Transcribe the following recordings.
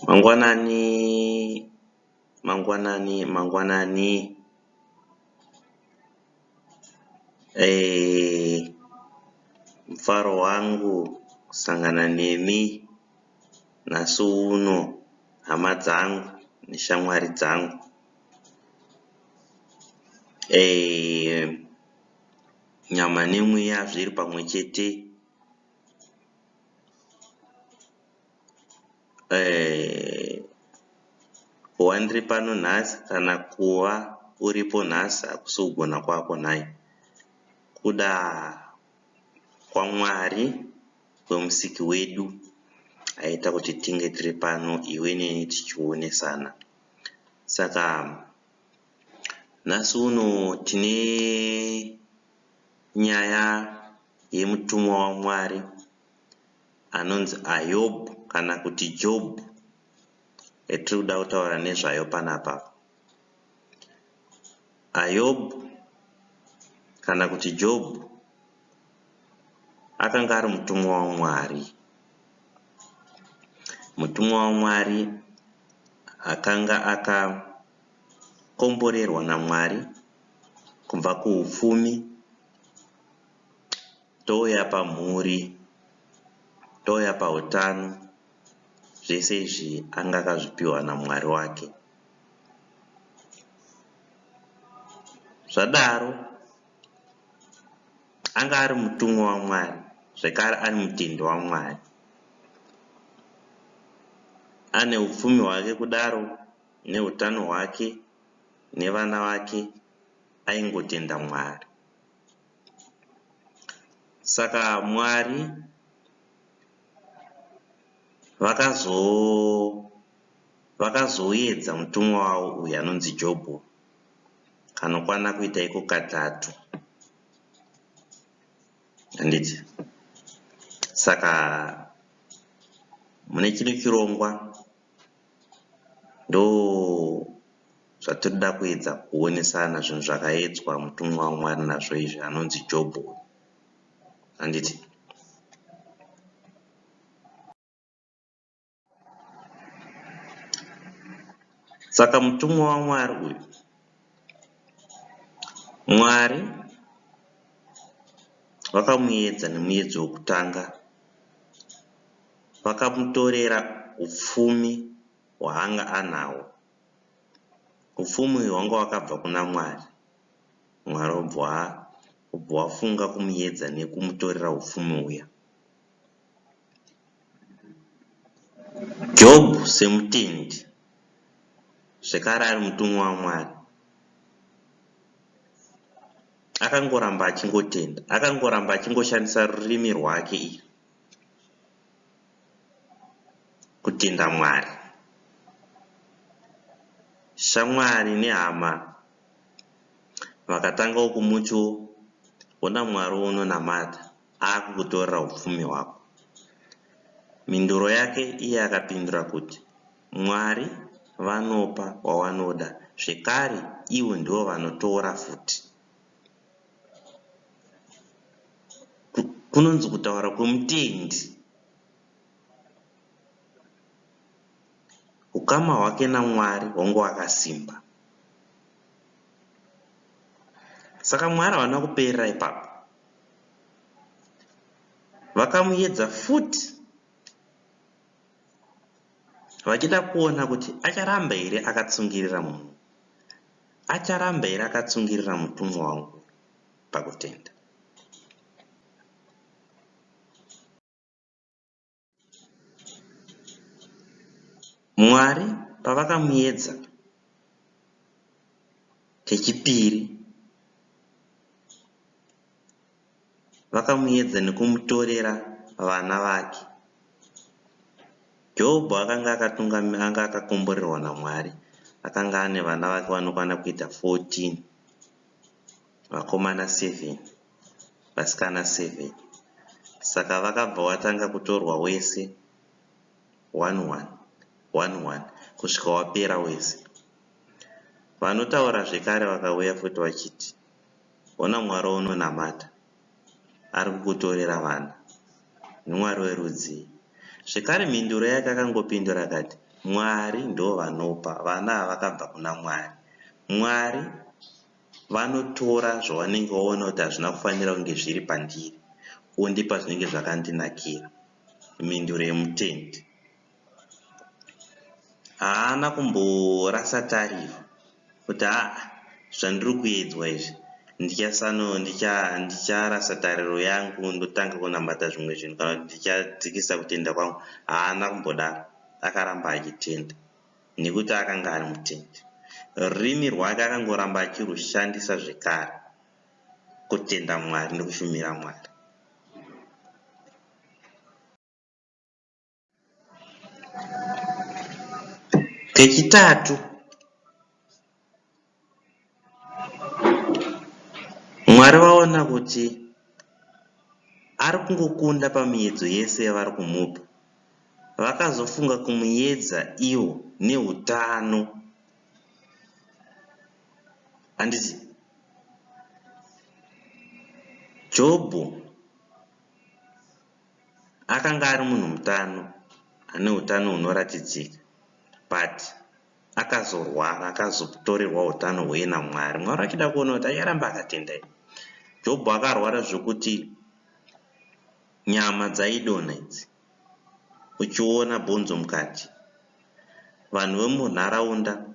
Mangwanani, mangwanani. Mfaro wangu kusangana nemi nhasi uno, hama dzangu neshamwari dzangu. Nyama nemweya zviri pamwe chete. Kuva ndiri pano nhasi kana kuva uripo nhasi hakusi kugona kwako nhai. Kuda kwaMwari, kwemusiki wedu, aita kuti tinge tiri pano iwe neni tichionesana. Saka nhasi uno tine nyaya yemutumwa waMwari anonzi Ayobhu kana kuti Jobhu, yatiri kuda kutaura nezvayo panapa. Ayobhu kana kuti Jobhu akanga ari mutumwa waMwari. Mutumwa waMwari akanga akakomborerwa naMwari kubva kuupfumi, touya pamhuri, touya pautano. Zvese izvi anga akazvipiwa naMwari wake. Zvadaro anga ari mutumwa waMwari, zvekare ari mutendi waMwari. Ane upfumi hwake kudaro, neutano hwake, nevana vake, aingotenda Mwari. Saka Mwari vakazoedza mutumwa wavo uyu anonzi Jobhu kanokwana kuita iko katatu. Handiti? Saka mune chino chirongwa ndo zvatinoda kuedza kuonesana zvinhu zvakaedzwa mutumwa waMwari nazvo izvi anonzi Jobhu. Handiti? Saka mutumwa waMwari uyu, Mwari vakamuedza nemuedzo wokutanga. Vakamutorera upfumi hwaanga anahwo. Upfumi uyu hwanga hwakabva kuna Mwari. Mwari obva wafunga kumuedza nekumutorera upfumi uya. Jobhu semutendi, zvekare ari mutumwa waMwari, akangoramba achingotenda, akangoramba achingoshandisa rurimi rwake iri kutenda Mwari. Shamwari nehama vakatangawo kumutsvo, ona Mwari unonamata akukutorera upfumi hwako. Mhinduro yake iye akapindura kuti Mwari vanopa wawanoda, zvekare ivo ndivo vanotora futi. Kunonzi kutaura kwemutendi. Ukama hwake naMwari hwanga hwakasimba. Saka Mwari havana kuperera ipapo. Vakamuedza futi, vachida kuona kuti acharamba here akatsungirira munhu, acharamba here akatsungirira mutumwa wangu pakutenda. Mwari pavakamuedza kechipiri, vakamuedza nekumutorera vana vake. Jobhu akanga akakomborerwa naMwari, akanga ane vana vake vanokwana kuita 14, vakomana 7, vasikana 7. Saka vakabva watanga kutorwa wese 1 kusvika wapera wese. Vanotaura zvekare vakauya futi vachiti, ona Mwari unonamata, ari kukutorera vana. NiMwari werudzi. Zvekare mhinduro yake akangopindura akati, Mwari ndo vanopa, vana havakabva kuna Mwari. Mwari vanotora zvavanenge vaona kuti hazvina kufanira kunge zviri pandiri ondipa zvinenge zvakandinakira. Mhinduro yemutendi haana kumborasa tariro kuti zvandiri kuedzwa izvi ndicharasa tariro yangu ndotanga kunamata zvimwe zvinhu kana kuti ndichadzikisa kutenda kwangu. Haana kumbodaro, akaramba achitenda nekuti akanga ari mutendi. Rurimi rwake akangoramba achirushandisa zvekare kutenda Mwari nekushumira Mwari. Kechitatu, Mwari vaona kuti ari kungokunda pamiedzo yese yavari kumupa, vakazofunga kumuedza iwo neutano. Handiti Jobho akanga ari munhu mutano, ane utano hunoratidzika, but akazorwara, akazotorerwa utano hweye naMwari. Mwari achida kuona kuti acharamba akatenda. Jobho akarwara zvokuti nyama dzaidonha idzi, uchiona bhonzo mukati. Vanhu vemunharaunda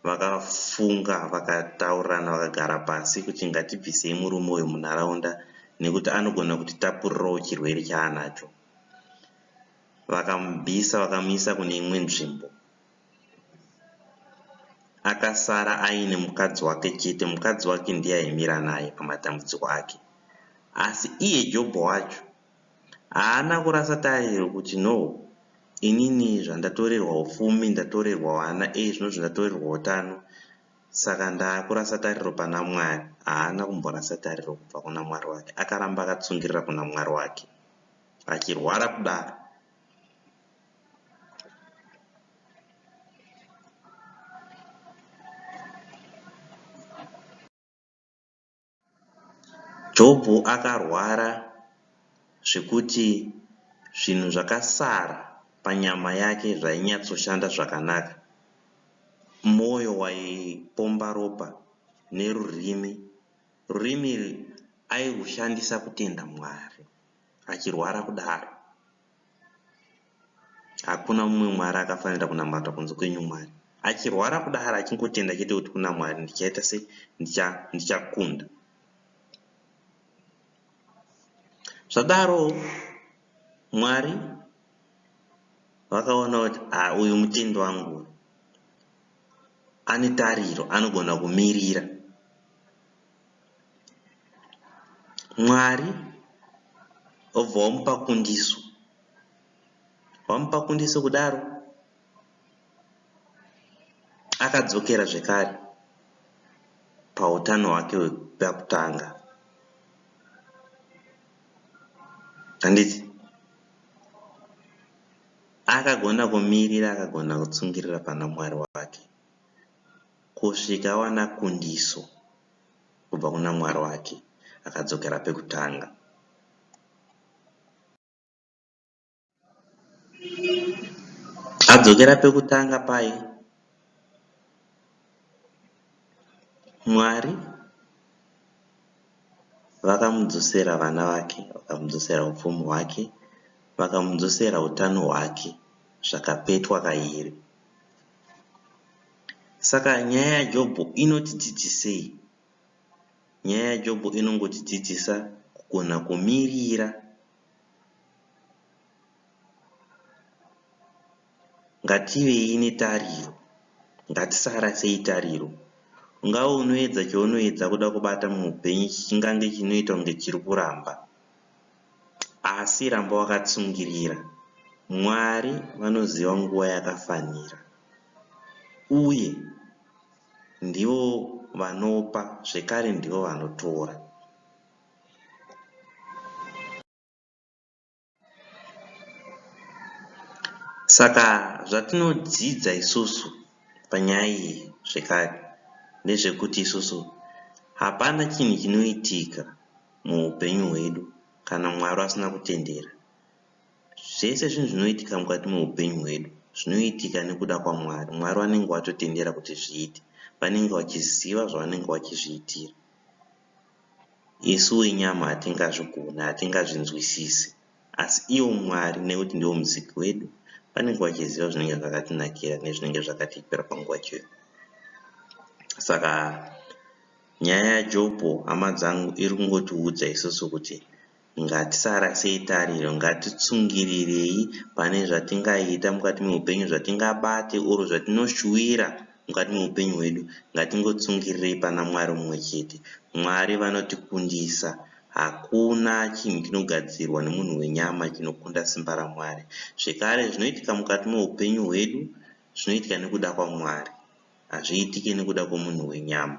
vakafunga, vakataurirana, vakagara pasi kuti ngatibvisei murume uyu munharaunda nekuti anogona kutitapurirawo chirwere chaanacho. Vakamubvisa vakamuisa kune imwe nzvimbo. Akasara aine mukadzi wake chete. Mukadzi wake ndiye aimira naye pamatambudziko ake. Asi iye Jobho wacho haana kurasa tariro kuti no, inini zvandatorerwa upfumi, ndatorerwa vana, zvino zvandatorerwa utano, saka ndaakurasa tariro pana Mwari. Haana kumborasa tariro kubva kuna Mwari wake. Akaramba akatsungirira kuna Mwari wake, achirwara kudaro. Jobho akarwara zvekuti zvinhu zvakasara panyama yake zvainyatsoshanda zvakanaka. Mwoyo waipomba ropa nerurimi. Rurimi airushandisa kutenda Mwari. Achirwara kudaro, hakuna mumwe Mwari akafanira kunamata kunze kwenyu Mwari. Achirwara kudaro, achingotenda chete kuti kuna Mwari ndichaita sei, ndichakunda. Zvadaro Mwari vakaona kuti uyu mutendi wangu ane tariro, anogona kumirira. Mwari obva wamupa kundiso. Wamupa kundiso kudaro, akadzokera zvekare pautano hwake hwekutanga. Handiti akagona kumirira, akagona kutsungirira pana Mwari wake kusvika wana kundiso kubva kuna Mwari wake, akadzokera pekutanga. Adzokera pekutanga pai, Mwari vakamudzosera vana vake, vakamudzosera upfumi hwake, vakamudzosera utano hwake, zvakapetwa kairi. Saka nyaya yaJobho inotidzidzisei? Nyaya yaJobho inongotidzidzisa kugona kumirira. Ngativei netariro, ngatisarasei tariro. Ungava unoedza chaunoedza kuda kubata muupenyu chingange chinoita kunge chiri kuramba, asi ramba wakatsungirira. Mwari vanoziva nguva yakafanira, uye ndivo vanopa zvekare ndivo vanotora. Saka zvatinodzidza isusu panyaya iyi zvekare ndezvekuti isusu hapana chinhu chinoitika muupenyu hwedu kana Mwari asina kutendera. Zvese zvinhu zvinoitika mukati muupenyu hwedu zvinoitika nekuda kwaMwari. Mwari vanenge vatotendera kuti zviite, vanenge vachiziva zvavanenge vachizviitira. Isu wenyama hatingazvigona, hatingazvinzwisisi, asi iwo Mwari nekuti ndiwo muziki wedu vanenge vachiziva zvinenge zvakatinakira nezvinenge zvakatipira panguva chero. Saka nyaya yaJobho, hama dzangu, iri kungotiudza isusu kuti ngatisarasei tariro, ngatitsungirirei pane zvatingaita mukati meupenyu, zvatingabate oro zvatinoshuwira mukati meupenyu hwedu. Ngatingotsungirei pana Mwari mumwe chete. Mwari vanotikundisa. Hakuna chinhu chinogadzirwa nemunhu wenyama chinokunda simba raMwari. Zvekare, zvinoitika mukati meupenyu hwedu zvinoitika nekuda kwaMwari, hazviitiki nekuda kwomunhu wenyama.